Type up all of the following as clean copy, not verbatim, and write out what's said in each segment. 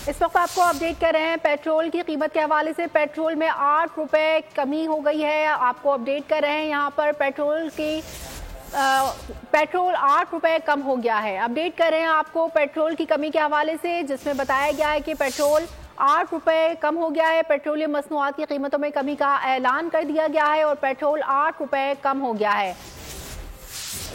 इस वक्त आपको अपडेट कर रहे हैं पेट्रोल की कीमत के हवाले से। पेट्रोल में 8 रुपए कमी हो गई है। आपको अपडेट कर रहे हैं यहाँ पर पेट्रोल 8 रुपए कम हो गया है। अपडेट कर रहे हैं आपको पेट्रोल की कमी के हवाले से, जिसमें बताया गया है कि पेट्रोल 8 रुपए कम हो गया है। पेट्रोलियम मसनूआत की कीमतों में कमी का ऐलान कर दिया गया है और पेट्रोल 8 रुपए कम हो गया है,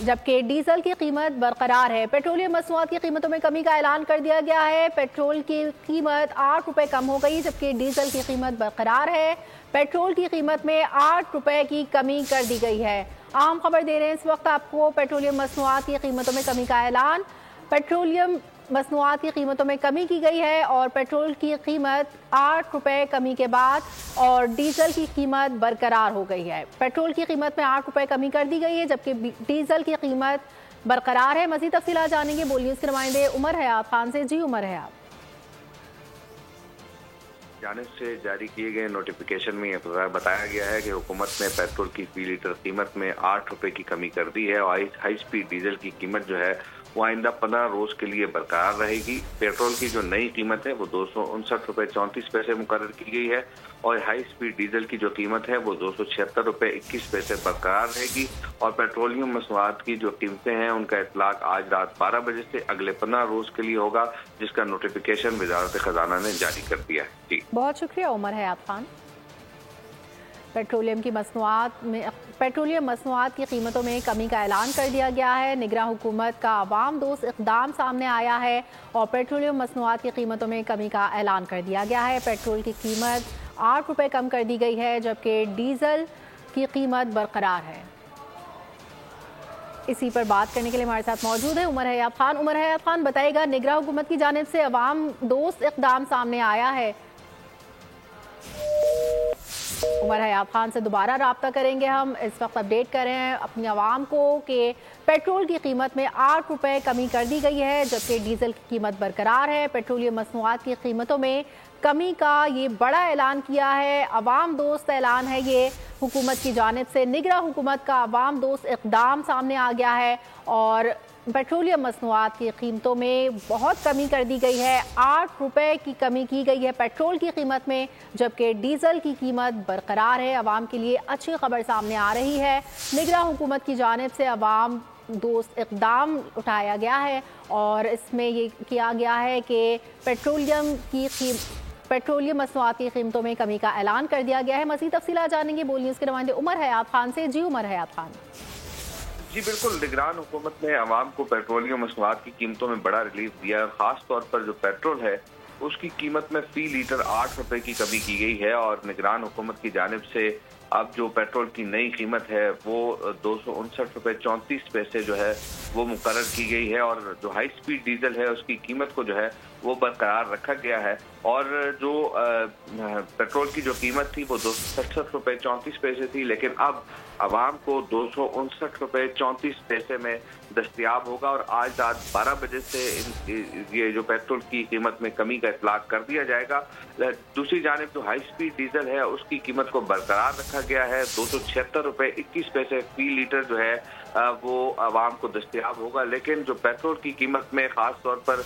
जबकि डीजल की कीमत बरकरार है। पेट्रोलियम मसनूआत की कीमतों में कमी का ऐलान कर दिया गया है। पेट्रोल की कीमत 8 रुपए कम हो गई, जबकि डीजल की कीमत बरकरार है। पेट्रोल की कीमत में 8 रुपए की कमी कर दी गई है। अहम खबर दे रहे हैं इस वक्त आपको पेट्रोलियम मसनूआत की कीमतों में कमी का ऐलान। पेट्रोलियम मसनूआत की कीमतों में कमी की गई है और पेट्रोल की कीमत 8 रुपए कमी के बाद और डीजल की कीमत बरकरार हो गई है। पेट्रोल की कीमत में 8 रुपए कमी कर दी गई है, जबकि डीजल की कीमत बरकरार है। मजीद तफसीलात जानेंगे बोलिए इसके नुमाइंदे उमर हयात खान से। जी उमर हयात। जानिब से जारी किए गए नोटिफिकेशन में यह बताया गया है कि हुकूमत ने पेट्रोल की फी लीटर कीमत में 8 रुपए की कमी कर दी है और हाई स्पीड डीजल की कीमत जो है वो आइंदा 15 रोज के लिए बरकरार रहेगी। पेट्रोल की जो नई कीमत है वो 259 रुपए 34 पैसे मुकर्रर की गई है और हाई स्पीड डीजल की जो कीमत है वो 276 रुपए 21 पैसे बरकरार रहेगी। और पेट्रोलियम मसनूआत की जो कीमतें हैं उनका इतलाक आज रात 12 बजे से अगले 15 रोज के लिए होगा, जिसका नोटिफिकेशन वजारत खजाना ने जारी कर दिया है। जी बहुत शुक्रिया उमर हयात खान। पेट्रोलियम मसनूआत की कीमतों में कमी का ऐलान कर दिया गया है। निगरां हुकूमत का अवाम दोस्त इक़दाम सामने आया है और पेट्रोलियम मसनूआत की कीमतों में कमी का ऐलान कर दिया गया है। पेट्रोल की कीमत 8 रुपए कम कर दी गई है, जबकि डीजल की कीमत बरकरार है। इसी पर बात करने के लिए हमारे साथ मौजूद है उमर हयात खान। उमर हयात खान, बताइएगा, निगरां हुकूमत की जानिब से अवाम दोस्त इक़दाम सामने आया है। उमर हयात खान से दोबारा रब्ता करेंगे हम। इस वक्त अपडेट कर रहे हैं अपनी आवाम को कि पेट्रोल की कीमत में 8 रुपए कमी कर दी गई है, जबकि डीजल की कीमत बरकरार है। पेट्रोलियम मसनूआत की कीमतों में कमी का ये बड़ा ऐलान किया है, अवाम दोस्त ऐलान है ये हुकूमत की जानिब से। निगरां हुकूमत का अवाम दोस्त इक़दाम सामने आ गया है और पेट्रोलियम मसनूआत की कीमतों में बहुत कमी कर दी गई है। 8 रुपए की कमी की गई है पेट्रोल की कीमत में, जबकि डीजल की कीमत बरकरार है। अवाम के लिए अच्छी खबर सामने आ रही है। निगरां हुकूमत की जानिब से अवाम दोस्त इक़दाम उठाया गया है और इसमें ये किया गया है कि पेट्रोलियम मसनूआत की कीमतों में कमी का ऐलान कर दिया गया है। मज़ीद तफसीलात जानेंगे बोलिए इसके नुमाइंदे उमर हयात खान से। जी उमर हयात खान। जी बिल्कुल, निगरान हुकूमत ने आवाम को पेट्रोलियम मसनूआत की कीमतों में बड़ा रिलीफ दिया है। खास तौर पर जो पेट्रोल है उसकी कीमत में फी लीटर 8 रुपए की कमी की गई है और निगरान हुकूमत की जानिब से अब जो पेट्रोल की नई कीमत है वो 259 रुपए 34 पैसे जो है वो मुकर्रर की गई है और जो हाई स्पीड डीजल है उसकी कीमत को जो है वो बरकरार रखा गया है। और जो पेट्रोल की जो कीमत थी वो 267 रुपए 34 पैसे थी, लेकिन अब आवाम को 259 रुपए 34 पैसे में दस्तयाब होगा और आज रात 12 बजे से ये जो पेट्रोल की कीमत में कमी का इतलाक कर दिया जाएगा। दूसरी जानिब जो हाई स्पीड डीजल है उसकी कीमत को बरकरार रखा गया है। 276 रुपए 21 पैसे फी लीटर जो है वो आवाम को दस्तयाब होगा, लेकिन जो पेट्रोल की कीमत में खास तौर पर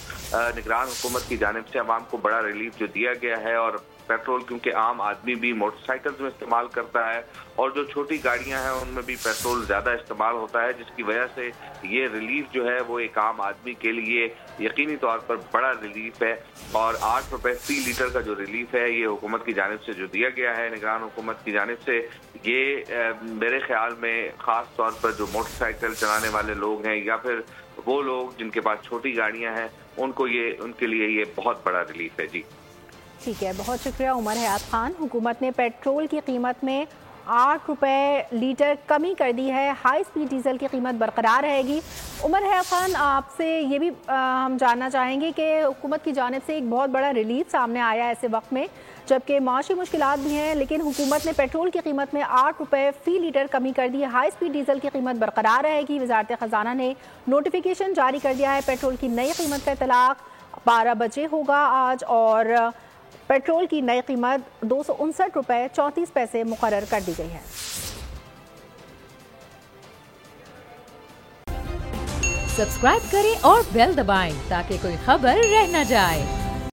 निगरान हुकूमत की जानिब से आवाम को बड़ा रिलीफ जो दिया गया है। और पेट्रोल क्योंकि आम आदमी भी मोटरसाइकिल्स में इस्तेमाल करता है और जो छोटी गाड़ियां हैं उनमें भी पेट्रोल ज़्यादा इस्तेमाल होता है, जिसकी वजह से ये रिलीफ जो है वो एक आम आदमी के लिए यकीनी तौर पर बड़ा रिलीफ है। और 8 रुपए फी लीटर का जो रिलीफ है ये हुकूमत की जानिब से जो दिया गया है निगरान हुकूमत की जानिब से, ये मेरे ख्याल में ख़ास तौर पर जो मोटरसाइकिल चलाने वाले लोग हैं या फिर वो लोग जिनके पास छोटी गाड़ियाँ हैं उनके लिए ये बहुत बड़ा रिलीफ है। जी ठीक है, बहुत शुक्रिया उमर हयात खान। हुकूमत ने पेट्रोल की कीमत में 8 रुपए लीटर कमी कर दी है। हाई स्पीड डीजल की कीमत बरकरार रहेगी। उमर हयात खान, आपसे ये भी हम जानना चाहेंगे कि हुकूमत की जानिब से एक बहुत बड़ा रिलीफ सामने आया है ऐसे वक्त में जबकि माशी मुश्किलात भी हैं, लेकिन हुकूमत ने पेट्रोल की कीमत में 8 रुपए फी लीटर कमी कर दी है। हाई स्पीड डीजल की कीमत बरकरार रहेगी। वजारत खजाना ने नोटिफिकेशन जारी कर दिया है। पेट्रोल की नई कीमत का इतलाक 12 बजे होगा आज और पेट्रोल की नई कीमत 259 रुपए 34 पैसे मुकर्रर कर दी गई है। सब्सक्राइब करें और बेल दबाएं ताकि कोई खबर रह न जाए।